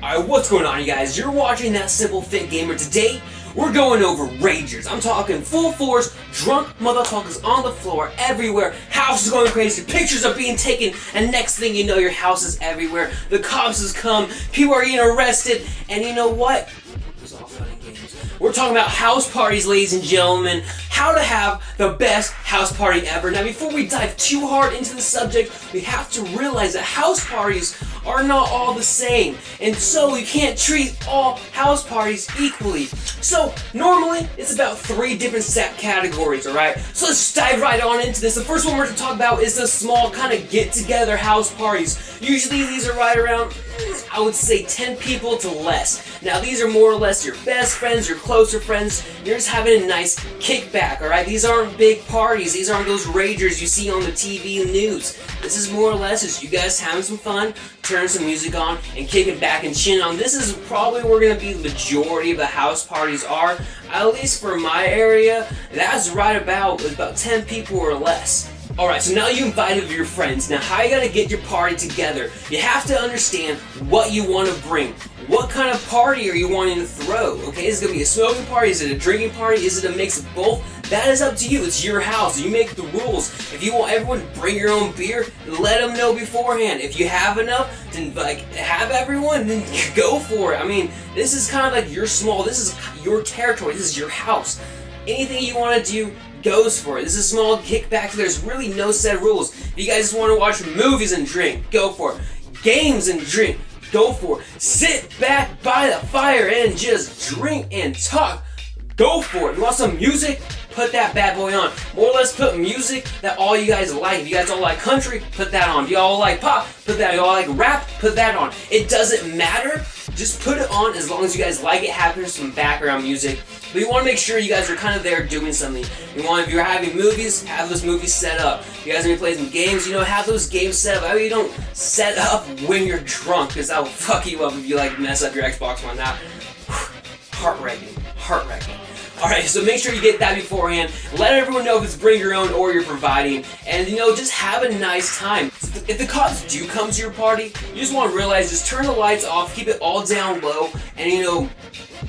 Alright, what's going on, you guys? You're watching That Simple Fit Gamer. Today, we're going over ragers. I'm talking full force, drunk motherfuckers on the floor, everywhere. House is going crazy, pictures are being taken, and next thing you know, your house is everywhere. The cops has come, people are getting arrested, and you know what? It was all fun and games. We're talking about house parties, ladies and gentlemen. How to have the best house party ever. Now, before we dive too hard into the subject, we have to realize that house parties are not all the same, and so you can't treat all house parties equally. So normally it's about 3 different set categories, alright? So let's dive right on into this. The first one we're going to talk about is the small kind of get-together house parties. Usually these are right around, I would say 10 people to less. Now these are more or less your best friends, your closer friends. You're just having a nice kickback, alright? These aren't big parties. These aren't those ragers you see on the TV news. This is more or less just you guys having some fun, turn some music on, and kicking back and chin on. This is probably where going to be the majority of the house parties are. At least for my area, that's right about 10 people or less. Alright, so now you invited your friends. Now how you gotta get your party together? You have to understand what you want to bring. What kind of party are you wanting to throw? Okay, is it gonna be a smoking party? Is it a drinking party? Is it a mix of both? That is up to you. It's your house. You make the rules. If you want everyone to bring your own beer, let them know beforehand. If you have enough to have everyone, then go for it. I mean, this is kind of like this is your territory. This is your house. Anything you want to do goes for it. This is a small kickback. There's really no set rules. If you guys just want to watch movies and drink, go for it. Games and drink, go for it. Sit back by the fire and just drink and talk, go for it. You want some music? Put that bad boy on. More or less put music that all you guys like. If you guys all like country, put that on. If you all like pop, put that on. If you all like rap, put that on. It doesn't matter. Just put it on as long as you guys like it. Have some background music. But you want to make sure you guys are kind of there doing something. If you're having movies, have those movies set up. If you guys are going to play some games, have those games set up. I mean, you don't set up when you're drunk, because that will fuck you up if you mess up your Xbox One. That heart-wrenching. Heart-wrenching. Alright, so make sure you get that beforehand. Let everyone know if it's bring your own or you're providing. And, just have a nice time. If the cops do come to your party, you just want to realize, just turn the lights off, keep it all down low, and,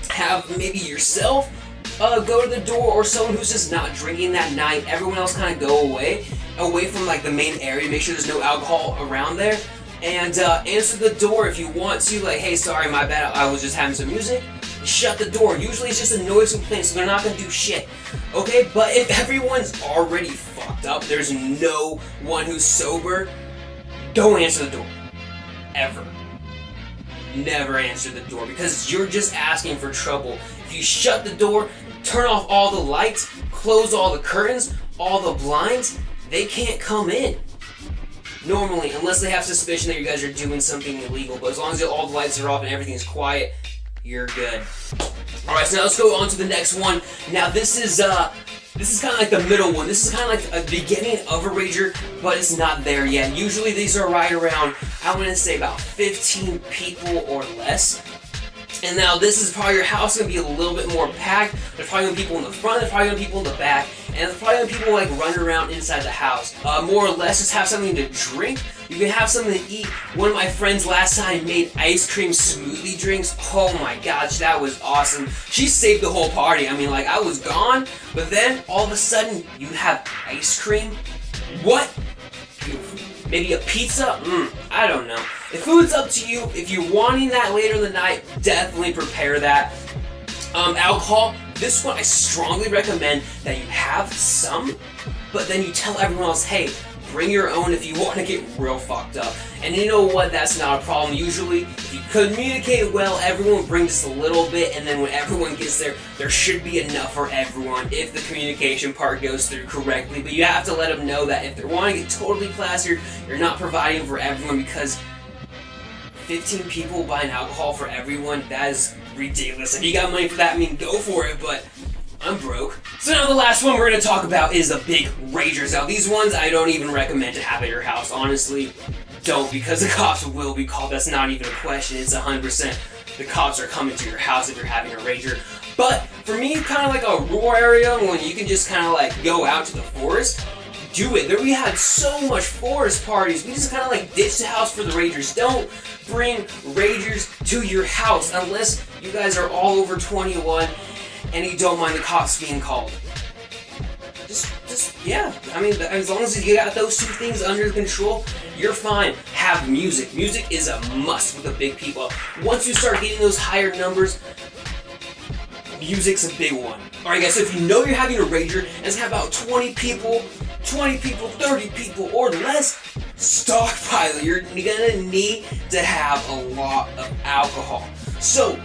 have maybe yourself go to the door, or someone who's just not drinking that night. Everyone else kind of go away from, the main area. Make sure there's no alcohol around there. And answer the door if you want to. Hey, sorry, my bad, I was just having some music. Shut the door. Usually it's just a noise complaint, so they're not going to do shit. Okay, but if everyone's already fucked up, there's no one who's sober, don't answer the door. Ever. Never answer the door, because you're just asking for trouble. If you shut the door, turn off all the lights, close all the curtains, all the blinds, they can't come in. Normally, unless they have suspicion that you guys are doing something illegal. But as long as all the lights are off and everything's quiet, you're good. Alright, so now let's go on to the next one. Now this is kind of like the middle one. This is kind of like a beginning of a rager, but it's not there yet. Usually these are right around, I want to say about 15 people or less. And now this is probably your house going to be a little bit more packed. There's probably going to be people in the front, there's probably going to be people in the back, and there's probably going to be people running around inside the house. More or less, just have something to drink. You can have something to eat. One of my friends last time made ice cream smoothie drinks. Oh my gosh, that was awesome. She saved the whole party. I mean, I was gone, but then all of a sudden, you have ice cream? What? Beautiful. Maybe a pizza? I don't know. The food's up to you. If you're wanting that later in the night, definitely prepare that. Alcohol, this one I strongly recommend that you have some, but then you tell everyone else, hey, bring your own if you want to get real fucked up. And you know what? That's not a problem. Usually, if you communicate well, everyone will bring just a little bit, and then when everyone gets there, there should be enough for everyone if the communication part goes through correctly. But you have to let them know that if they're wanting to get totally plastered, you're not providing for everyone, because 15 people buying alcohol for everyone, that is ridiculous. If you got money for that, go for it, but I'm broke. So now the last one we're going to talk about is the big ragers. Now these ones I don't even recommend to have at your house. Honestly, don't, because the cops will be called. That's not even a question. It's 100%. The cops are coming to your house if you're having a rager. But for me, kind of like a rural area, when you can just kind of go out to the forest, do it. We had so much forest parties. We just kind of ditched the house for the ragers. Don't bring ragers to your house, unless you guys are all over 21 and you don't mind the cops being called. Yeah, I mean, as long as you got those two things under control, you're fine. Have music. Music is a must with the big people. Once you start getting those higher numbers, music's a big one. Alright guys, so if you know you're having a rager and it's got about 20 people, 30 people, or less, stockpile. You're gonna need to have a lot of alcohol. So,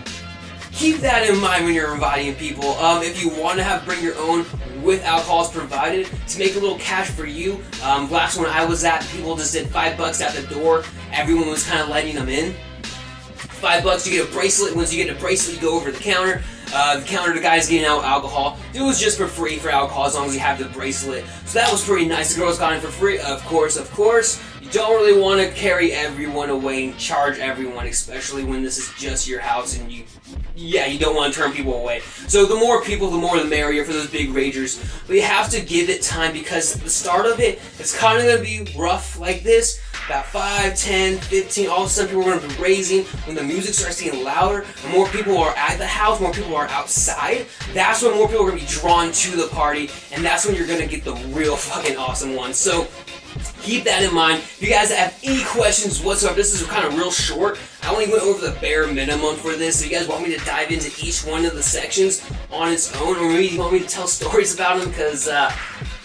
keep that in mind when you're inviting people. If you want to bring your own with alcohols provided to make a little cash for you. Last one I was at, people just did $5 at the door. Everyone was kind of letting them in. $5, you get a bracelet. Once you get a bracelet, you go over the counter. The guy's getting out alcohol. It was just for free for alcohol as long as you have the bracelet. So that was pretty nice. The girls got it for free. Of course. You don't really want to carry everyone away and charge everyone, especially when this is just your house and you don't want to turn people away. So the more people, the more the merrier for those big ragers. But you have to give it time because at the start of it, it's kind of going to be rough like this. About 5, 10, 15, all of a sudden people are going to be raising. When the music starts getting louder, and more people are at the house, more people are outside, that's when more people are going to be drawn to the party, and that's when you're going to get the real fucking awesome ones. So keep that in mind. If you guys have any questions whatsoever, this is kind of real short. I only went over the bare minimum for this. So you guys want me to dive into each one of the sections on its own, or maybe you want me to tell stories about them? Because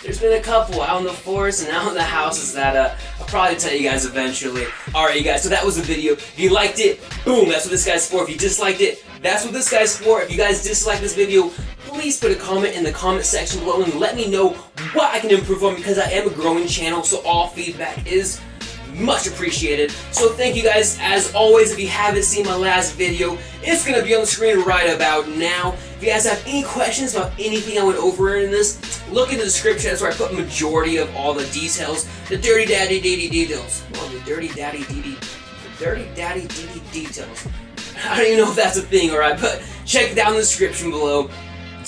there's been a couple out in the forest and out in the houses that I'll probably tell you guys eventually. Alright you guys, so that was the video. If you liked it, boom, that's what this guy's for. If you disliked it, that's what this guy's for. If you guys dislike this video, please put a comment in the comment section below and let me know what I can improve on, because I am a growing channel, so all feedback is much appreciated. So thank you guys. As always, if you haven't seen my last video, it's going to be on the screen right about now. If you guys have any questions about anything I went over in this, look in the description. That's where I put majority of all the details. The dirty daddy details. Well, the dirty daddy details. I don't even know if that's a thing, alright, but check it down in the description below.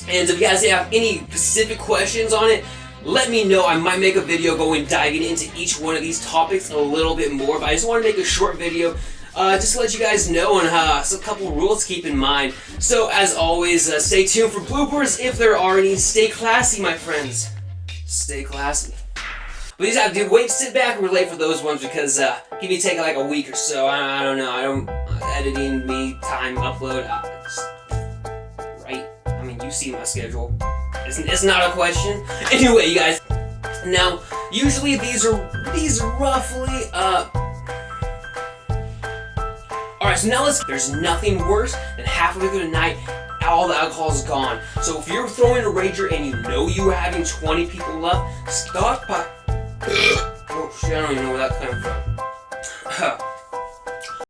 And if you guys have any specific questions on it, let me know. I might make a video diving into each one of these topics a little bit more, but I just want to make a short video just to let you guys know on a couple rules to keep in mind. So as always, stay tuned for bloopers if there are any. Stay classy, my friends. Stay classy. But these have to wait, sit back, and relate for those ones because give me take like a week or so. I don't know. Editing, me, time, upload. Right? I mean, you see my schedule. It's not a question. Anyway, you guys. Now, usually these are roughly Alright, so now there's nothing worse than halfway through the night, all the alcohol's gone. So if you're throwing a rager and you know you're having 20 people left, stockpile. Oh shit, I don't even know where that came from.